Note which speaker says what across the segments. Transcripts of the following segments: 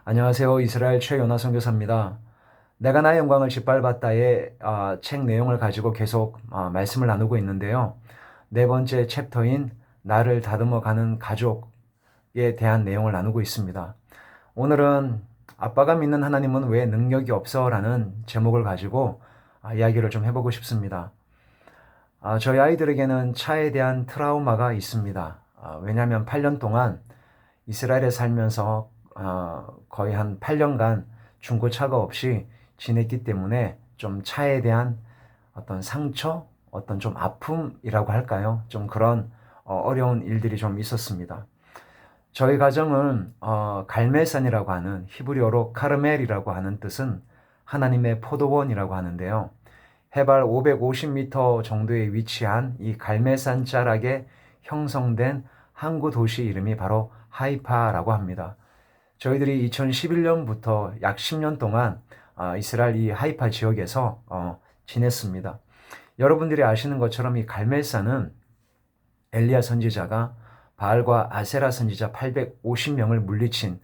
Speaker 1: 안녕하세요. 이스라엘 최연화 선교사입니다. 내가 나의 영광을 짓밟았다의 책 내용을 가지고 계속 말씀을 나누고 있는데요. 네 번째 챕터인 나를 다듬어 가는 가족에 대한 내용을 나누고 있습니다. 오늘은 아빠가 믿는 하나님은 왜 능력이 없어? 라는 제목을 가지고 이야기를 좀 해보고 싶습니다. 저희 아이들에게는 차에 대한 트라우마가 있습니다. 왜냐하면 8년 동안 이스라엘에 살면서 거의 한 8년간 중고차가 없이 지냈기 때문에 좀 차에 대한 어떤 상처, 어떤 좀 아픔이라고 할까요? 좀 그런 어려운 일들이 좀 있었습니다. 저희 가정은 갈멜산이라고 하는 히브리어로 카르멜이라고 하는 뜻은 하나님의 포도원이라고 하는데요. 해발 550m 정도에 위치한 이 갈멜산 자락에 형성된 항구 도시 이름이 바로 하이파라고 합니다. 저희들이 2011년부터 약 10년 동안 이스라엘 이 하이파 지역에서 지냈습니다. 여러분들이 아시는 것처럼 이 갈멜산은 엘리야 선지자가 바알과 아세라 선지자 850명을 물리친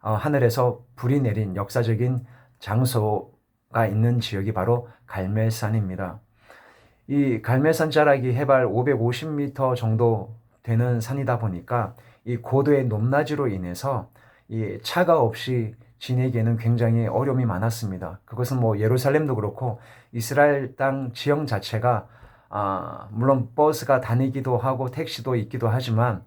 Speaker 1: 하늘에서 불이 내린 역사적인 장소가 있는 지역이 바로 갈멜산입니다. 이 갈멜산 자락이 해발 550m 정도 되는 산이다 보니까 이 고도의 높낮이로 인해서 이 차가 없이 지내기에는 굉장히 어려움이 많았습니다. 그것은 뭐 예루살렘도 그렇고 이스라엘 땅 지형 자체가 물론 버스가 다니기도 하고 택시도 있기도 하지만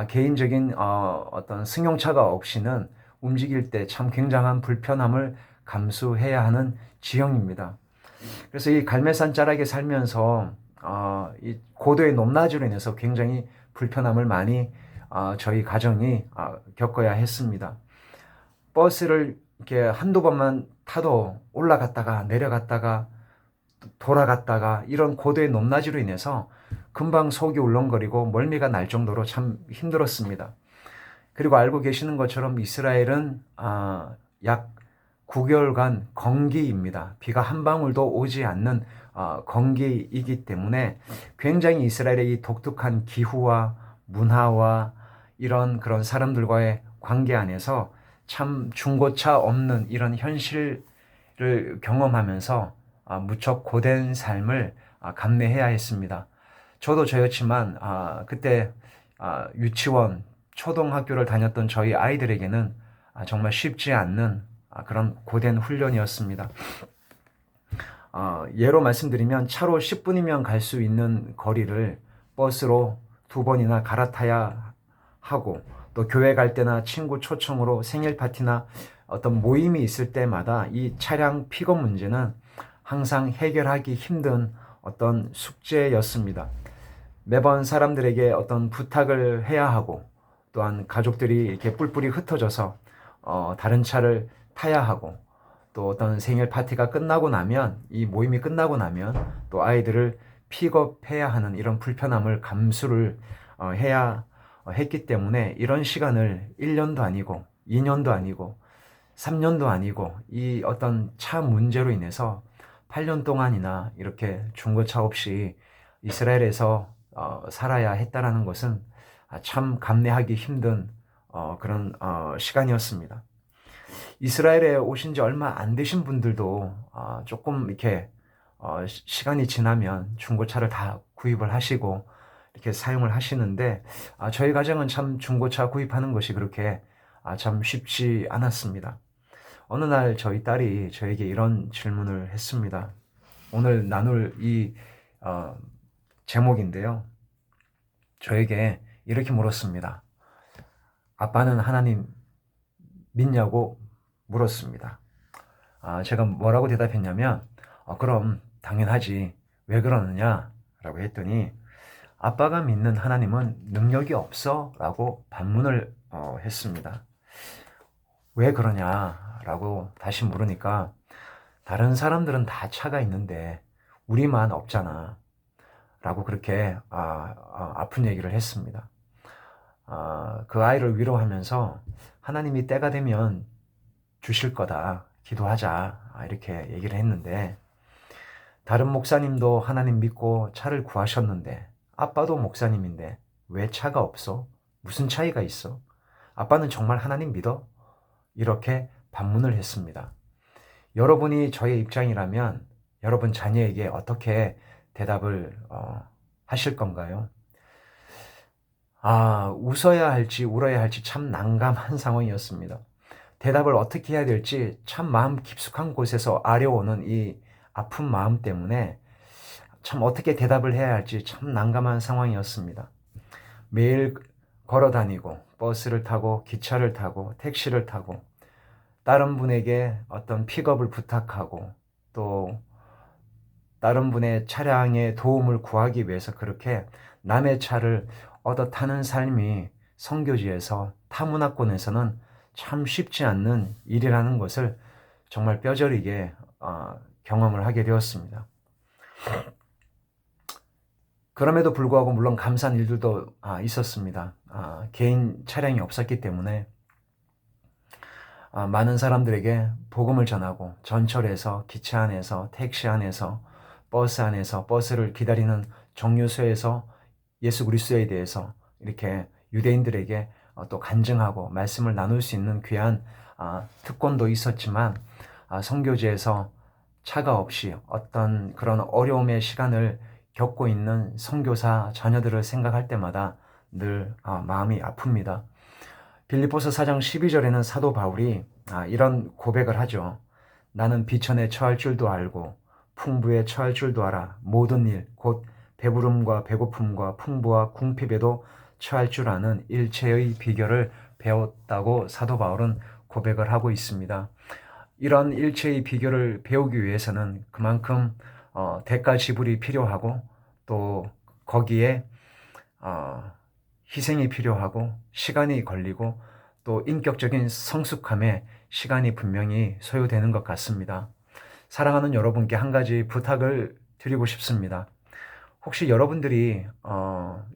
Speaker 1: 개인적인 어떤 승용차가 없이는 움직일 때 참 굉장한 불편함을 감수해야 하는 지형입니다. 그래서 이 갈매산 자락에 살면서 이 고도의 높낮이로 인해서 굉장히 불편함을 많이 저희 가정이 겪어야 했습니다. 버스를 이렇게 한두 번만 타도 올라갔다가 내려갔다가 돌아갔다가 이런 고도의 높낮이로 인해서 금방 속이 울렁거리고 멀미가 날 정도로 참 힘들었습니다. 그리고 알고 계시는 것처럼 이스라엘은 약 9개월간 건기입니다. 비가 한 방울도 오지 않는 건기이기 때문에 굉장히 이스라엘의 이 독특한 기후와 문화와 이런 그런 사람들과의 관계 안에서 참 중고차 없는 이런 현실을 경험하면서 무척 고된 삶을 감내해야 했습니다. 저도 저였지만 그때 유치원, 초등학교를 다녔던 저희 아이들에게는 정말 쉽지 않는 그런 고된 훈련이었습니다. 예로 말씀드리면 차로 10분이면 갈 수 있는 거리를 버스로 2번이나 갈아타야 하고 또 교회 갈 때나 친구 초청으로 생일 파티나 어떤 모임이 있을 때마다 이 차량 픽업 문제는 항상 해결하기 힘든 어떤 숙제였습니다. 매번 사람들에게 어떤 부탁을 해야 하고 또한 가족들이 이렇게 뿔뿔이 흩어져서 다른 차를 타야 하고 또 어떤 생일 파티가 끝나고 나면 이 모임이 끝나고 나면 또 아이들을 픽업해야 하는 이런 불편함을 감수를 해야 했기 때문에 이런 시간을 1년도 아니고 2년도 아니고 3년도 아니고 이 어떤 차 문제로 인해서 8년 동안이나 이렇게 중고차 없이 이스라엘에서 살아야 했다라는 것은 참 감내하기 힘든 그런 시간이었습니다. 이스라엘에 오신 지 얼마 안 되신 분들도 조금 이렇게 시간이 지나면 중고차를 다 구입을 하시고 이렇게 사용을 하시는데 저희 가정은 참 중고차 구입하는 것이 그렇게 참 쉽지 않았습니다. 어느 날 저희 딸이 저에게 이런 질문을 했습니다. 오늘 나눌 이 제목인데요. 저에게 이렇게 물었습니다. 아빠는 하나님 믿냐고 물었습니다. 제가 뭐라고 대답했냐면, 그럼 당연하지. 왜 그러느냐? 라고 했더니, 아빠가 믿는 하나님은 능력이 없어? 라고 반문을 했습니다. 왜 그러냐? 라고 다시 물으니까, 다른 사람들은 다 차가 있는데, 우리만 없잖아. 라고 그렇게 아픈 얘기를 했습니다. 그 아이를 위로하면서 하나님이 때가 되면 주실 거다. 기도하자. 이렇게 얘기를 했는데 다른 목사님도 하나님 믿고 차를 구하셨는데 아빠도 목사님인데 왜 차가 없어? 무슨 차이가 있어? 아빠는 정말 하나님 믿어? 이렇게 반문을 했습니다. 여러분이 저의 입장이라면 여러분 자녀에게 어떻게 대답을 하실 건가요? 웃어야 할지 울어야 할지 참 난감한 상황이었습니다. 대답을 어떻게 해야 될지 참 마음 깊숙한 곳에서 아려오는 이 아픈 마음 때문에 참 어떻게 대답을 해야 할지 참 난감한 상황이었습니다. 매일 걸어 다니고 버스를 타고 기차를 타고 택시를 타고 다른 분에게 어떤 픽업을 부탁하고 또 다른 분의 차량의 도움을 구하기 위해서 그렇게 남의 차를 얻어 타는 삶이 선교지에서 타문화권에서는 참 쉽지 않는 일이라는 것을 정말 뼈저리게 경험을 하게 되었습니다. 그럼에도 불구하고 물론 감사한 일들도 있었습니다. 개인 차량이 없었기 때문에 많은 사람들에게 복음을 전하고 전철에서 기차 안에서 택시 안에서 버스 안에서 버스를 기다리는 정류소에서 예수 그리스도에 대해서 이렇게 유대인들에게 또 간증하고 말씀을 나눌 수 있는 귀한 특권도 있었지만 선교지에서 차가 없이 어떤 그런 어려움의 시간을 겪고 있는 선교사 자녀들을 생각할 때마다 늘 마음이 아픕니다. 빌립보서 4장 12절에는 사도 바울이 이런 고백을 하죠. 나는 비천에 처할 줄도 알고 풍부에 처할 줄도 알아. 모든 일, 곧 배부름과 배고픔과 풍부와 궁핍에도 처할 줄 아는 일체의 비결을 배웠다고 사도 바울은 고백을 하고 있습니다. 이런 일체의 비결을 배우기 위해서는 그만큼 대가 지불이 필요하고 또 거기에 희생이 필요하고 시간이 걸리고 또 인격적인 성숙함에 시간이 분명히 소요되는 것 같습니다. 사랑하는 여러분께 한 가지 부탁을 드리고 싶습니다. 혹시 여러분들이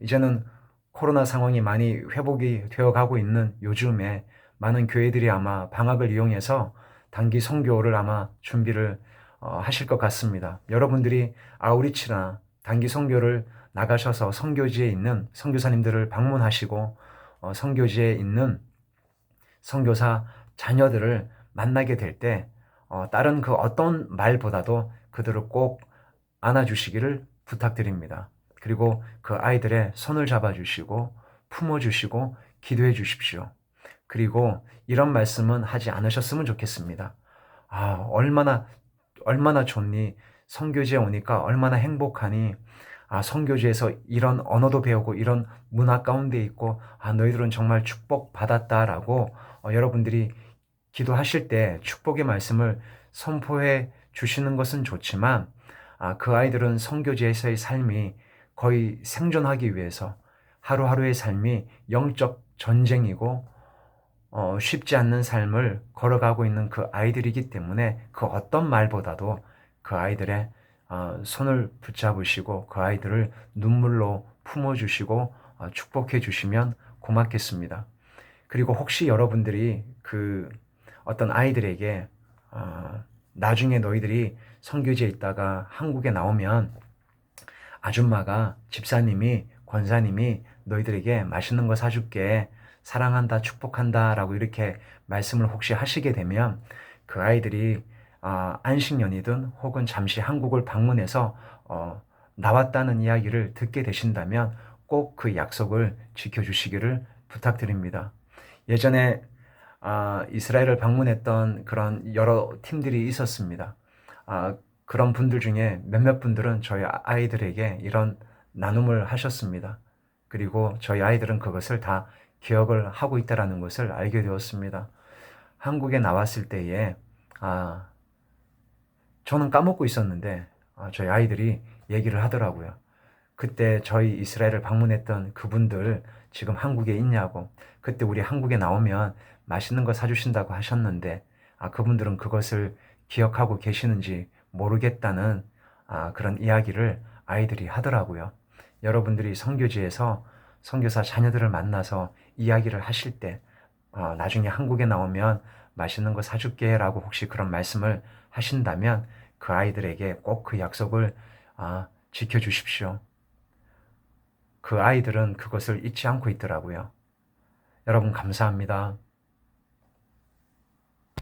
Speaker 1: 이제는 코로나 상황이 많이 회복이 되어 가고 있는 요즘에 많은 교회들이 아마 방학을 이용해서 단기 선교를 아마 준비를 하실 것 같습니다. 여러분들이 아우리치나 단기 선교를 나가셔서 선교지에 있는 선교사님들을 방문하시고 선교지에 있는 선교사 자녀들을 만나게 될 때 다른 그 어떤 말보다도 그들을 꼭 안아주시기를 부탁드립니다. 그리고 그 아이들의 손을 잡아주시고 품어주시고 기도해 주십시오. 그리고 이런 말씀은 하지 않으셨으면 좋겠습니다. 얼마나 좋니? 선교지에 오니까 얼마나 행복하니? 선교지에서 이런 언어도 배우고 이런 문화 가운데 있고 너희들은 정말 축복받았다라고 여러분들이 기도하실 때 축복의 말씀을 선포해 주시는 것은 좋지만 그 아이들은 선교지에서의 삶이 거의 생존하기 위해서 하루하루의 삶이 영적 전쟁이고 쉽지 않는 삶을 걸어가고 있는 그 아이들이기 때문에 그 어떤 말보다도 그 아이들의 손을 붙잡으시고 그 아이들을 눈물로 품어주시고 축복해 주시면 고맙겠습니다. 그리고 혹시 여러분들이 그 어떤 아이들에게 나중에 너희들이 선교지에 있다가 한국에 나오면 아줌마가 집사님이 권사님이 너희들에게 맛있는 거 사줄게 사랑한다 축복한다 라고 이렇게 말씀을 혹시 하시게 되면 그 아이들이 안식년이든 혹은 잠시 한국을 방문해서 나왔다는 이야기를 듣게 되신다면 꼭 그 약속을 지켜주시기를 부탁드립니다. 예전에 이스라엘을 방문했던 그런 여러 팀들이 있었습니다. 그런 분들 중에 몇몇 분들은 저희 아이들에게 이런 나눔을 하셨습니다. 그리고 저희 아이들은 그것을 다 기억을 하고 있다는 것을 알게 되었습니다. 한국에 나왔을 때에 저는 까먹고 있었는데 저희 아이들이 얘기를 하더라고요. 그때 저희 이스라엘을 방문했던 그분들 지금 한국에 있냐고, 그때 우리 한국에 나오면 맛있는 거 사주신다고 하셨는데 그분들은 그것을 기억하고 계시는지 모르겠다는 그런 이야기를 아이들이 하더라고요. 여러분들이 선교지에서 선교사 자녀들을 만나서 이야기를 하실 때 나중에 한국에 나오면 맛있는 거 사줄게 라고 혹시 그런 말씀을 하신다면 그 아이들에게 꼭 그 약속을 지켜주십시오. 그 아이들은 그것을 잊지 않고 있더라고요. 여러분 감사합니다.